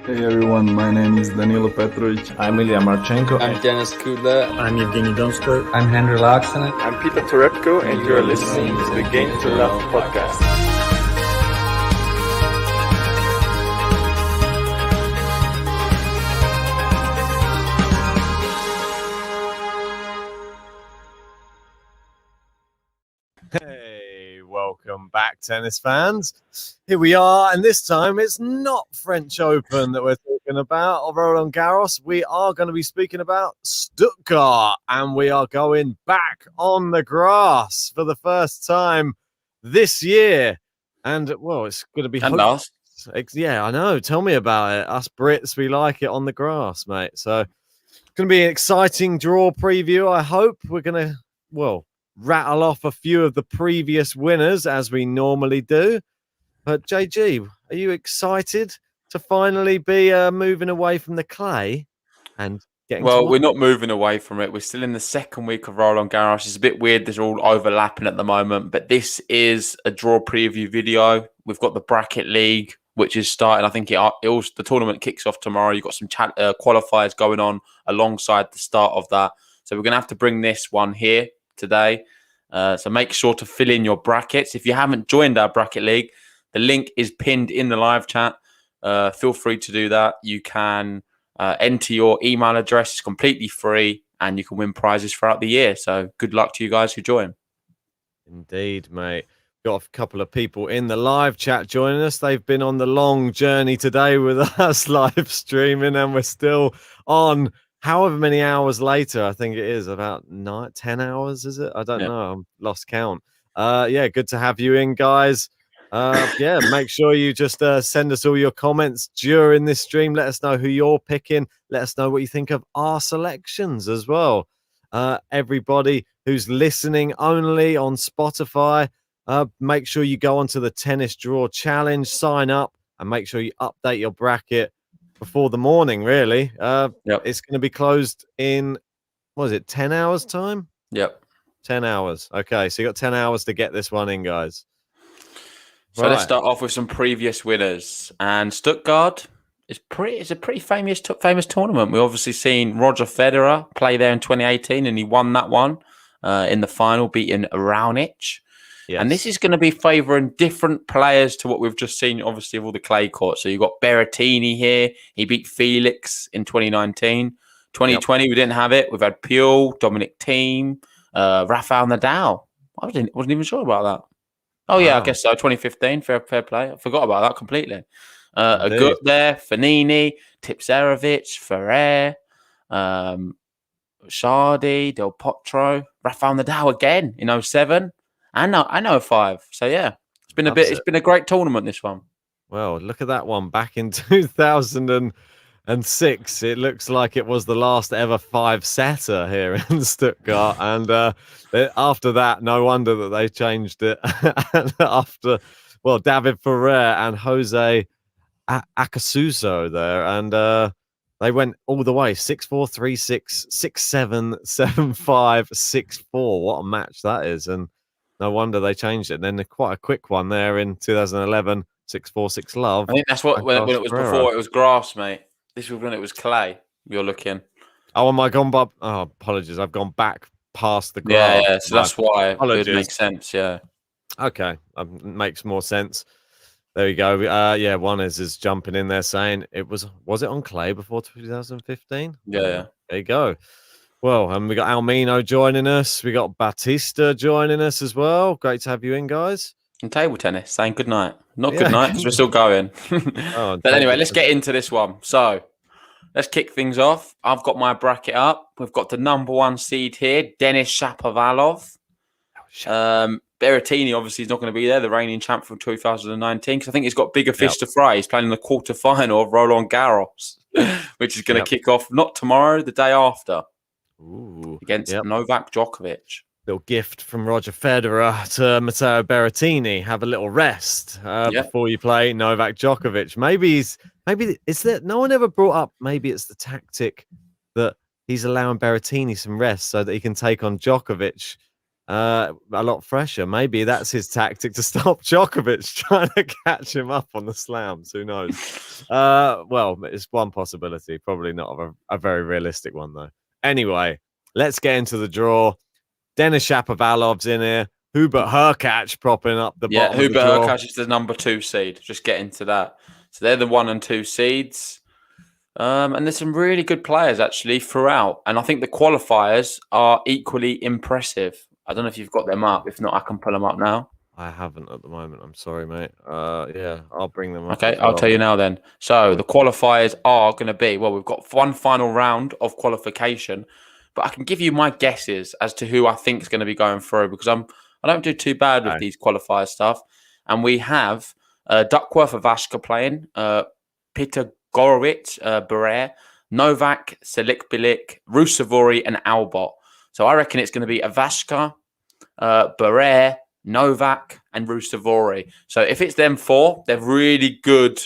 Hey everyone, my name is Danilo Petrovic. I'm Ilya Marchenko. I'm Denis Kudla. I'm Evgeny Donskoy. I'm Henry Laaksonen. I'm Peter Torebko, and you're listening to the Game to Love podcast. Hey, welcome back, tennis fans. Here we are, and this time it's not French Open that we're talking about, or Roland Garros. We are going to be speaking about Stuttgart, and we are going back on the grass for the first time this year. And, well, it's going to be... And last. Yeah, I know. Tell me about it. Us Brits, we like it on the grass, mate. So it's going to be an exciting draw preview, I hope. We're going to, well, rattle off a few of the previous winners as we normally do. But JG, are you excited to finally be moving away from the clay and getting? Well, we're not moving away from it. We're still in the second week of Roland Garros. It's a bit weird. They're all overlapping at the moment, but this is a draw preview video. We've got the bracket league, which is starting. I think the tournament kicks off tomorrow. You've got some qualifiers going on alongside the start of that. So we're going to have to bring this one here today. So make sure to fill in your brackets. If you haven't joined our bracket league, the link is pinned in the live chat. Feel free to do that. You can enter your email address. It's completely free, and you can win prizes throughout the year. So good luck to you guys who join. Indeed, mate. Got a couple of people in the live chat joining us. They've been on the long journey today with us live streaming, and we're still on. However many hours later, I think it is about 10 hours, is it? I don't know. I'm lost count. Yeah, good to have you in, guys. Yeah, make sure you just send us all your comments during this stream. Let us know who you're picking. Let us know what you think of our selections as well. Everybody who's listening only on Spotify, make sure you go onto the Tennis Draw Challenge, sign up, and make sure you update your bracket before the morning, really. It's going to be closed in, what is it, 10 hours time? Yep. 10 hours. Okay, so you got 10 hours to get this one in, guys. So let's start off with some previous winners. And Stuttgart is a pretty famous tournament. We've obviously seen Roger Federer play there in 2018, and he won that one in the final, beating Raonic. Yes. And this is going to be favouring different players to what we've just seen, obviously, of all the clay courts. So you've got Berrettini here. He beat Felix in 2019. 2020, we didn't have it. We've had Puyol, Dominic Thiem, Rafael Nadal. I wasn't even sure about that. Oh, yeah, I guess so. 2015, fair play. I forgot about that completely. Agut there, Fanini, Tipsarevic, Ferrer, Shardy, Del Potro, Rafael Nadal again in 07. I know 05. So yeah, it's been it's been a great tournament, this one. Well, look at that one back in 2006. It looks like it was the last ever 5-setter here in Stuttgart, and after that, no wonder that they changed it. After, well, David Ferrer and Jose Acasuso there, and they went all the way 6-4, 3-6, 6-7, 7-5, 6-4. What a match that is! And no wonder they changed it. And then quite a quick one there in 2011, 6-4, 6-love. I think that's what when it was before. It was grass, mate. This was when it was clay. You're looking. Oh, am I gone back? Oh, apologies. I've gone back past the grass. Yeah. So that's why it would make sense. Yeah. Okay, makes more sense. There you go. Yeah, one is jumping in there saying it was it on clay before 2015? Yeah. There you go. Well, and we got Almino joining us. We got Batista joining us as well. Great to have you in, guys. And table tennis, saying good night. Not good night, because we're still going. But anyway, let's get into this one. So let's kick things off. I've got my bracket up. We've got the number 1 seed here, Denis Shapovalov. Berrettini, obviously, is not going to be there, the reigning champ from 2019, because I think he's got bigger fish to fry. He's playing in the quarterfinal of Roland Garros, which is going to kick off not tomorrow, the day after. Ooh, against Novak Djokovic. Little gift from Roger Federer to Matteo Berrettini. Have a little rest before you play Novak Djokovic. Maybe it's that no one ever brought up. Maybe it's the tactic that he's allowing Berrettini some rest so that he can take on Djokovic a lot fresher. Maybe that's his tactic to stop Djokovic trying to catch him up on the slams. Who knows? Well, it's one possibility. Probably not a very realistic one, though. Anyway, let's get into the draw. Denis Shapovalov's in here. Hubert Hurkacz propping up the bottom of the Hubert draw. Hurkacz is the number 2 seed. Just get into that. So they're the 1 and 2 seeds. And there's some really good players actually throughout. And I think the qualifiers are equally impressive. I don't know if you've got them up. If not, I can pull them up now. I haven't at the moment. I'm sorry, mate. Yeah, I'll bring them up. Okay, I'll tell you now then. So the qualifiers are going to be, well, we've got one final round of qualification, but I can give you my guesses as to who I think is going to be going through because I don't do too bad with these qualifier stuff. And we have Duckworth of Ashka playing, Peter Gorowitz, Barrere, Novak, Selikbilic, Rusevori, and Albot. So I reckon it's going to be Avashka, Barrere, Novak, and Rusevori. So if it's them 4, they're really good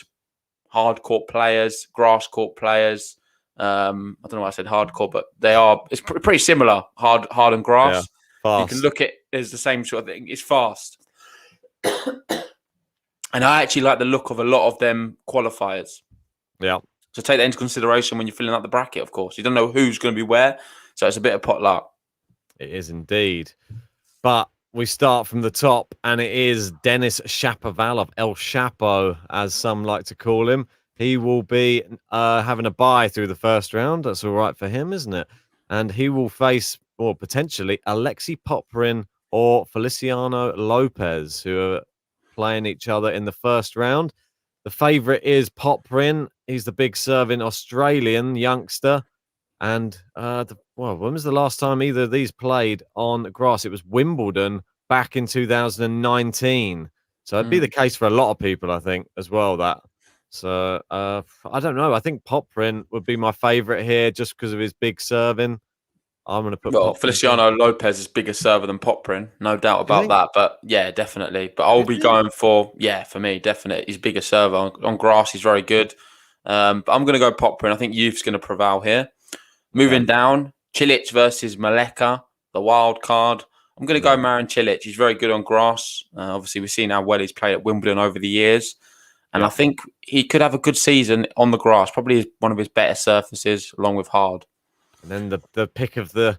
hard court players, grass court players. I don't know why I said hard court, but they are. It's pretty similar, hard and grass. Yeah, you can look at it as the same sort of thing. It's fast. And I actually like the look of a lot of them qualifiers. Yeah. So take that into consideration when you're filling out the bracket, of course. You don't know who's going to be where. So it's a bit of pot luck. It is indeed. But we start from the top, and it is Denis Shapovalov, El Chapo, as some like to call him. He will be having a bye through the first round. That's all right for him, isn't it? And he will face, or potentially, Alexei Popyrin or Feliciano Lopez, who are playing each other in the first round. The favourite is Popyrin. He's the big serving Australian youngster. And, when was the last time either of these played on grass? It was Wimbledon back in 2019. So it'd be the case for a lot of people, I think, as well, that. So, I don't know. I think Popyrin would be my favourite here just because of his big serving. I'm going to put Feliciano Lopez is bigger server than Popyrin, no doubt about that. But yeah, definitely. But I'll be going for me, definitely. He's bigger server on grass. He's very good. But I'm going to go Popyrin. I think youth's going to prevail here. Moving down, Cilic versus Maleka, the wild card. I'm going to go Marin Cilic. He's very good on grass. Obviously, we've seen how well he's played at Wimbledon over the years. And I think he could have a good season on the grass. Probably one of his better surfaces, along with hard. And then the pick of the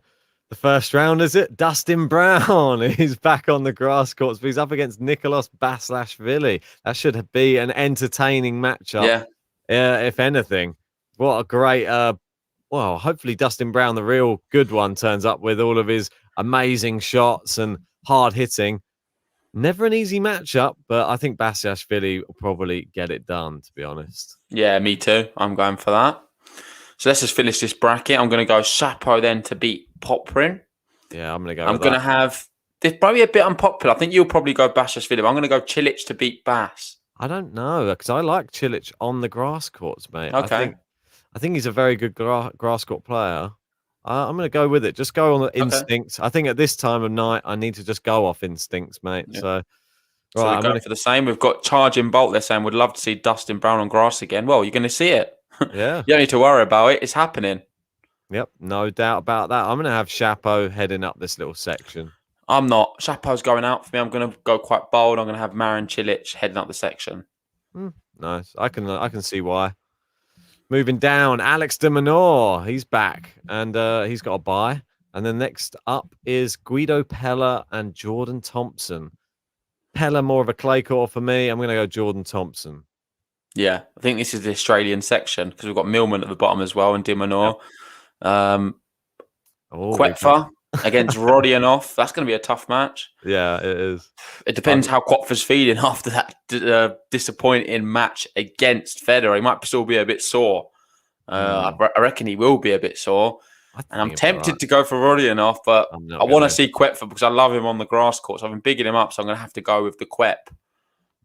first round, is it? Dustin Brown. He's back on the grass courts, but he's up against Nicolas Basilashvili. That should be an entertaining matchup. Yeah. If anything. What a great... hopefully Dustin Brown, the real good one, turns up with all of his amazing shots and hard hitting. Never an easy matchup, but I think Basilashvili will probably get it done, to be honest. Yeah, me too. I'm going for that. So let's just finish this bracket. I'm going to go Shapo then to beat Popyrin. Yeah, I'm going to go I'm going to have... This probably a bit unpopular. I think you'll probably go Basilashvili. I'm going to go Cilic to beat Bas. I don't know, because I like Cilic on the grass courts, mate. Okay. I think he's a very good grass court player. I'm going to go with it. Just go on the instincts. I think at this time of night, I need to just go off instincts, mate. Yeah. So we're going for the same. We've got Charging Bolt. They're saying, would love to see Dustin Brown on grass again. Well, you're going to see it. Yeah. You don't need to worry about it. It's happening. Yep. No doubt about that. I'm going to have Chapo heading up this little section. I'm not. Chapo's going out for me. I'm going to go quite bold. I'm going to have Marin Cilic heading up the section. Nice. I can see why. Moving down, Alex de Minaur. He's back, and he's got a bye. And then next up is Guido Pella and Jordan Thompson. Pella more of a clay court for me. I'm going to go Jordan Thompson. Yeah, I think this is the Australian section because we've got Millman at the bottom as well and de Minaur. Yep. Koepfer against Rodionov. That's going to be a tough match. Yeah, it is. It depends how Koepfer's feeling after that disappointing match against Federer. He might still be a bit sore. I reckon he will be a bit sore. And I'm tempted to go for Rodionov, but I want to see Koepfer because I love him on the grass courts. I've been bigging him up, so I'm going to have to go with the Koep.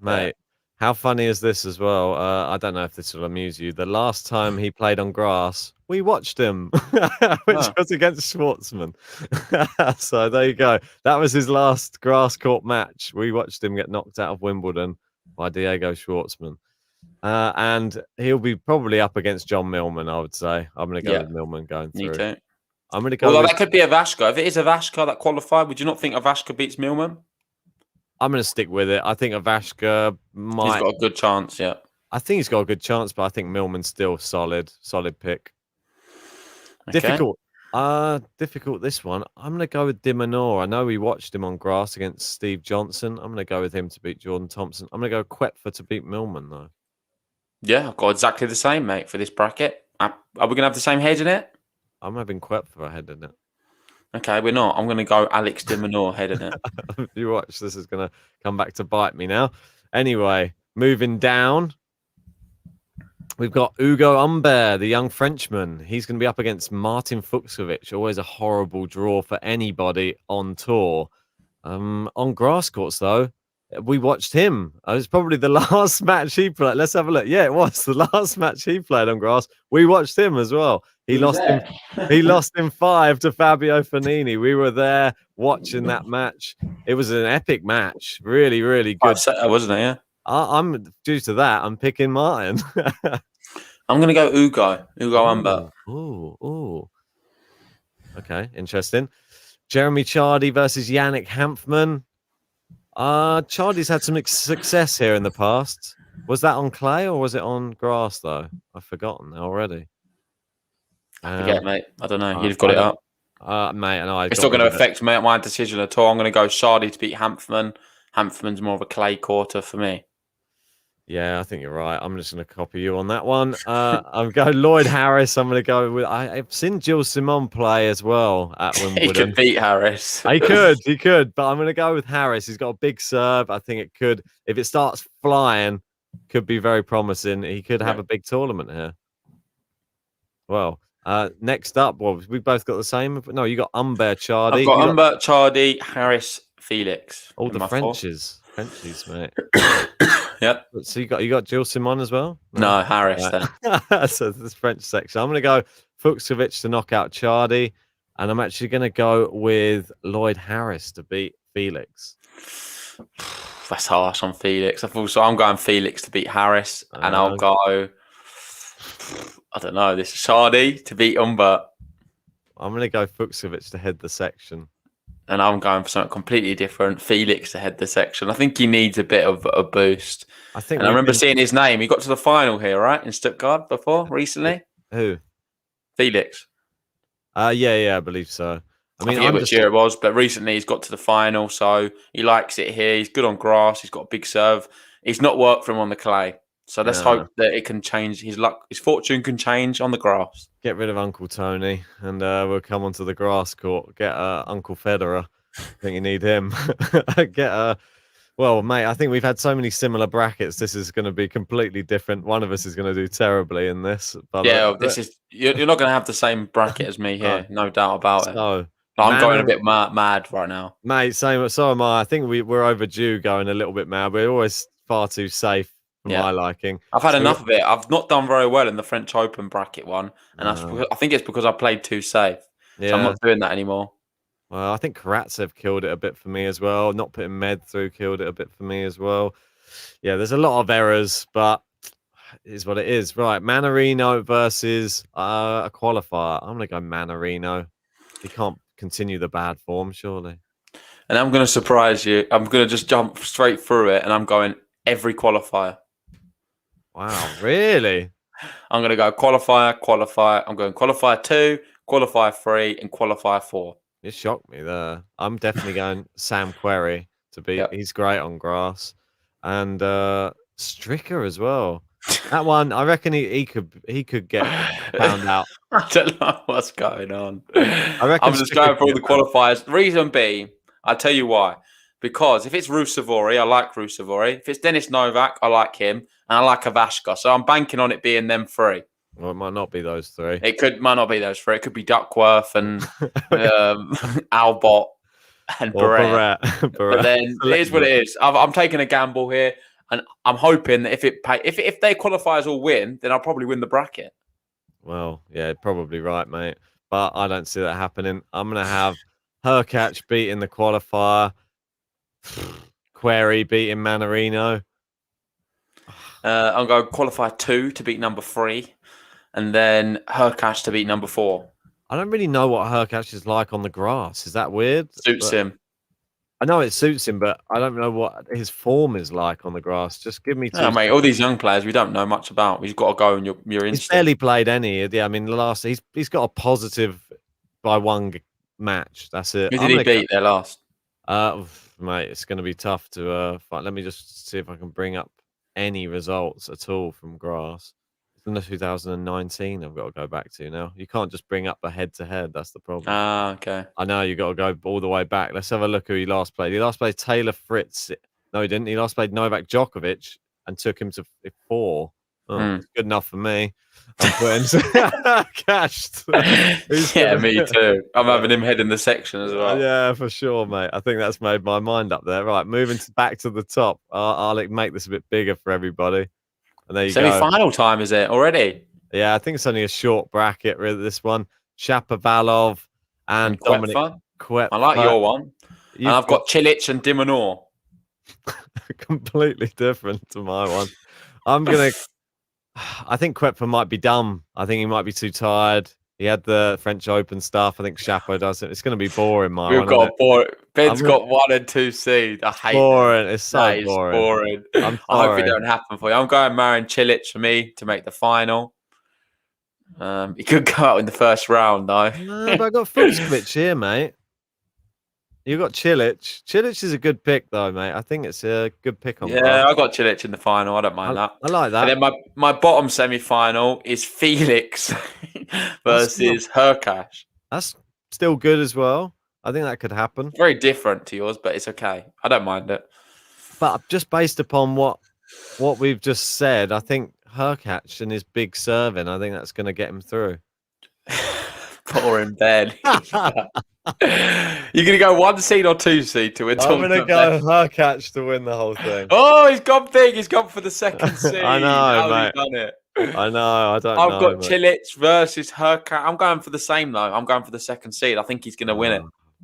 Mate, how funny is this as well? I don't know if this will amuse you. The last time he played on grass, we watched him, which was against Schwartzman. So there you go. That was his last grass court match. We watched him get knocked out of Wimbledon by Diego Schwartzman. And he'll be probably up against John Millman, I would say. I'm going to go with Millman going through. Me too. I'm going to go. Although that could be Avashka. If it is Avashka that qualified, would you not think Avashka beats Millman? I'm going to stick with it. I think Avashka might. He's got a good chance, yeah. I think he's got a good chance, but I think Millman's still solid pick. Okay. Difficult this one. I'm going to go with Dimanor. I know we watched him on grass against Steve Johnson. I'm going to go with him to beat Jordan Thompson. I'm going to go Quetfer to beat Millman, though. Yeah, I've got exactly the same, mate, for this bracket. Are we going to have the same head in it? I'm having Quetfer ahead in it. Okay, we're not. I'm going to go Alex de Minaur head in it. You watch, this is going to come back to bite me now. Anyway, moving down, we've got Hugo Humbert, the young Frenchman. He's going to be up against Martin Fucsovics. Always a horrible draw for anybody on tour. On grass courts, though, we watched him. It was probably the last match he played. Let's have a look. Yeah, it was the last match he played on grass. We watched him as well. He lost in 5 to Fabio Fognini. We were there watching that match. It was an epic match. Really, really good. Wasn't it? Yeah. I'm due to that. I'm picking Martin. I'm going to go Hugo Humbert. Oh. Okay, interesting. Jeremy Chardy versus Yannick Hanfmann. Chardy's had some success here in the past. Was that on clay or was it on grass, though? I've forgotten already. I forget, mate. I don't know. You've got it up. Mate, and I. It's not going to affect my decision at all. I'm going to go Chardy to beat Hanfmann. Hanfmann's more of a clay quarter for me. Yeah, I think you're right. I'm just going to copy you on that one. I'm going Lloyd Harris. I'm going to go with. I've seen Gilles Simon play as well at Wimbledon. He could beat Harris. He could, but I'm going to go with Harris. He's got a big serve. I think it could, if it starts flying, could be very promising. He could have a big tournament here. Well, next up, we both got the same. No, you got Humbert, Chardy. I've got Humbert, Chardy, Harris, Felix. All the Frenchies, mate. Yep. So you got Gilles Simon as well? No, Harris. Then. So this French section. I'm going to go Fucsovics to knock out Chardy, and I'm actually going to go with Lloyd Harris to beat Felix. That's harsh on Felix. I'm going Felix to beat Harris, and I'll go. I don't know. This is Chardy to beat Humbert. I'm going to go Fucsovics to head the section. And I'm going for something completely different. Felix to head the section. I think he needs a bit of a boost. I remember seeing his name. He got to the final here, right, in Stuttgart recently. Who? Felix. Yeah, I believe so. I forget which year it was, but recently he's got to the final, so he likes it here. He's good on grass. He's got a big serve. He's not worked for him on the clay. So let's hope that it can change. His luck, his fortune can change on the grass. Get rid of Uncle Tony, and we'll come onto the grass court. Get Uncle Federer. I think you need him. Well, mate, I think we've had so many similar brackets. This is going to be completely different. One of us is going to do terribly in this. But you're not going to have the same bracket as me here, no doubt about it. I'm going a bit mad right now, mate. Same. So am I. I think we're overdue going a little bit mad. We're always far too safe. For my liking. I've had enough of it. I've not done very well in the French Open bracket one. And I think it's because I played too safe. Yeah. So I'm not doing that anymore. Well, I think Karatsev killed it a bit for me as well. Not putting Med through killed it a bit for me as well. Yeah, there's a lot of errors, but it is what it is. Right, Manarino versus a qualifier. I'm going to go Manarino. He can't continue the bad form, surely. And I'm going to surprise you. I'm going to just jump straight through it, and I'm going every qualifier. Wow, really? I'm going to go qualifier. I'm going qualifier 2, qualifier 3, and qualifier 4. You shocked me there. I'm definitely going Sam Querrey to beat. Yep. He's great on grass, and Stricker as well. That one, I reckon he could get found out. I don't know what's going on. I'm just going for all the qualifiers. The reason being, I'll tell you why. Because if it's Rusevori, I like Rusevori. If it's Denis Novak, I like him. And I like Avashka. So I'm banking on it being them 3. Well, it might not be those 3. Might not be those 3. It could be Duckworth and Albot and Barrett. But then it is what it is. I'm taking a gamble here. And I'm hoping that if their qualifiers all win, then I'll probably win the bracket. Well, yeah, probably right, mate. But I don't see that happening. I'm going to have Hurkacz beating the qualifier. Query beating Manarino. I'm going qualifier 2 to beat number 3, and then Hurkacz to beat number 4. I don't really know what Hurkacz is like on the grass. Is that weird? Suits him. I know it suits him, but I don't know what his form is like on the grass. Just give me 2 No, mate, all these young players we don't know much about. You've got to go on your He's instinct. barely played any. Yeah, I mean, the last he's got a positive by one match. That's it. Who did he beat there last? Mate, it's going to be tough to fight. Let me just see if I can bring up any results at all from grass. It's in the 2019. I've got to go back to now. You can't just bring up a head-to-head. That's the problem. Ah, okay. I know you got to go all the way back. Let's have a look who he last played. He last played Taylor Fritz. No, he didn't. He last played Novak Djokovic and took him to 4. Oh, it's good enough for me. I'm putting cashed. Yeah, me too. I'm having him head in the section as well. Yeah, for sure, mate. I think that's made my mind up there. Right, moving back to the top. I'll make this a bit bigger for everybody. And there you go. Semi-final time, is it already? Yeah, I think it's only a short bracket, really, this one. Shapovalov and Dominic Quetfa. I like your one. And I've got Cilic and de Minaur. Completely different to my one. I think Quetfa might be dumb. I think he might be too tired. He had the French Open stuff. I think Chapo does it. It's going to be boring, my We've got boring. Ben's got 1 and 2 seed. I hate boring. It's so boring. I hope it don't happen for you. I'm going Marin Cilic for me to make the final. He could go out in the first round, though. No, but I got Fucsovic here, mate. You got Cilic. Cilic is a good pick, though, mate. I think it's a good pick on. Yeah, I got Cilic in the final. I don't mind that. I like that. And then my bottom semi-final is Felix versus Hurkacz. That's still good as well. I think that could happen. Very different to yours, but it's okay. I don't mind it. But just based upon what we've just said, I think Hurkacz and his big serving, I think that's going to get him through. Boring Ben. You're going to go 1 seed or 2 seed to win? I'm going to go Hurkacz to win the whole thing. Oh, he's gone big. He's gone for the second seed. I know, mate. He's done it. I know. I don't know. I've got Cilic versus Hurkacz. I'm going for the same, though. I'm going for the second seed. I think he's going to win it.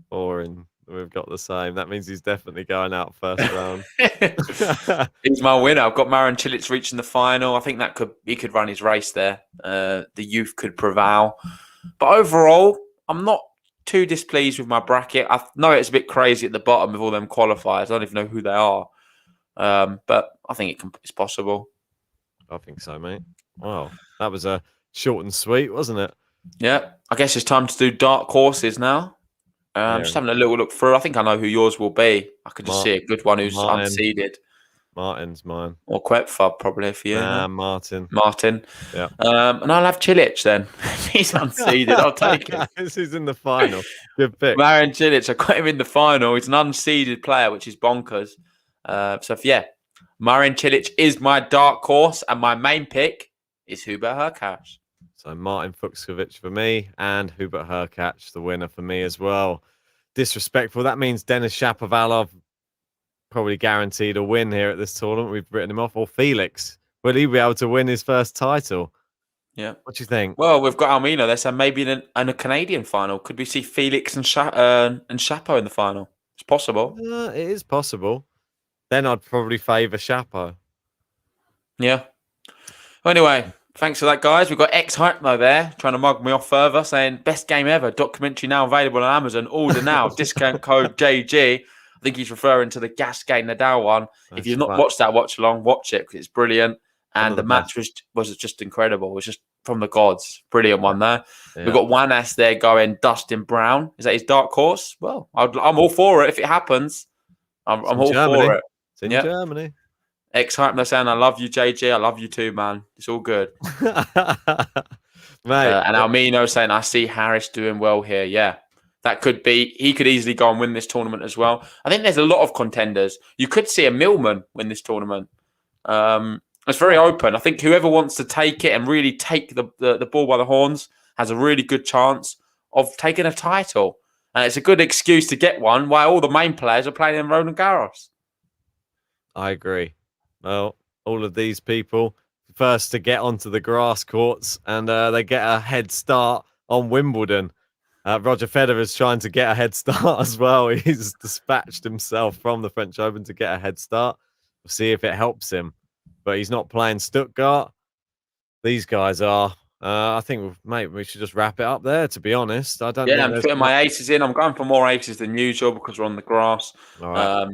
Boring. We've got the same. That means he's definitely going out first round. He's my winner. I've got Marin Cilic reaching the final. I think he could run his race there. The youth could prevail. But overall, I'm not too displeased with my bracket. I know it's a bit crazy at the bottom with all them qualifiers. I don't even know who they are. But I think it's possible. I think so, mate. Wow. That was a short and sweet, wasn't it? Yeah. I guess it's time to do dark horses now. Just having a little look through. I think I know who yours will be. I could just see a good one who's unseeded. Martin's mine. Or Quetfa, probably for you. Martin. Yeah. And I'll have Cilic then. He's unseeded. I'll take it. He's in the final. Good pick. Marin Cilic, I got him in the final. He's an unseeded player, which is bonkers. Marin Cilic is my dark horse, and my main pick is Hubert Hurkacz. So Martin Fucsovic for me, and Hubert Hurkacz, the winner for me as well. Disrespectful. That means Denis Shapovalov probably guaranteed a win here at this tournament. We've written him off. Or Felix. Will he be able to win his first title? Yeah. What do you think? Well, we've got Almino there, so maybe in a Canadian final. Could we see Felix and Chapo in the final? It's possible. It is possible. Then I'd probably favour Chapo. Yeah. Anyway, thanks for that, guys. We've got X-Hypno there trying to mug me off further, saying best game ever. Documentary now available on Amazon. Order now. Discount code JG. I think he's referring to the Gasquet Nadal one. If you've not watched that watch along, watch it because it's brilliant. And the match was just incredible. It was just from the gods. Brilliant one there. Yeah. We've got Juanes there going Dustin Brown. Is that his dark horse? Well, I'm all for it if it happens. I'm all for it. It's in Germany. X-Hypno saying, I love you, JG. I love you too, man. It's all good. Mate. And Almino saying, I see Harris doing well here. Yeah. That could be, he could easily go and win this tournament as well. I think there's a lot of contenders. You could see a Millman win this tournament. It's very open. I think whoever wants to take it and really take the ball by the horns has a really good chance of taking a title. And it's a good excuse to get one while all the main players are playing in Roland Garros. I agree. Well, all of these people first to get onto the grass courts and they get a head start on Wimbledon. Roger Federer's trying to get a head start as well. He's dispatched himself from the French Open to get a head start. We'll see if it helps him. But he's not playing Stuttgart. These guys are. I think, mate, we should just wrap it up there. To be honest, I don't. Yeah, think I'm there's putting much- my aces in. I'm going for more aces than usual because we're on the grass. All right.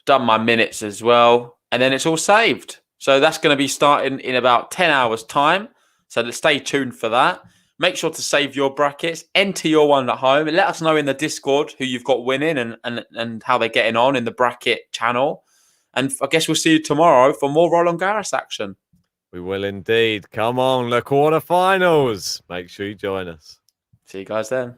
Done my minutes as well, and then it's all saved. So that's going to be starting in about 10 hours' time. So let's stay tuned for that. Make sure to save your brackets, enter your one at home, and let us know in the Discord who you've got winning and how they're getting on in the bracket channel. And I guess we'll see you tomorrow for more Roland Garros action. We will indeed. Come on, the quarterfinals. Make sure you join us. See you guys then.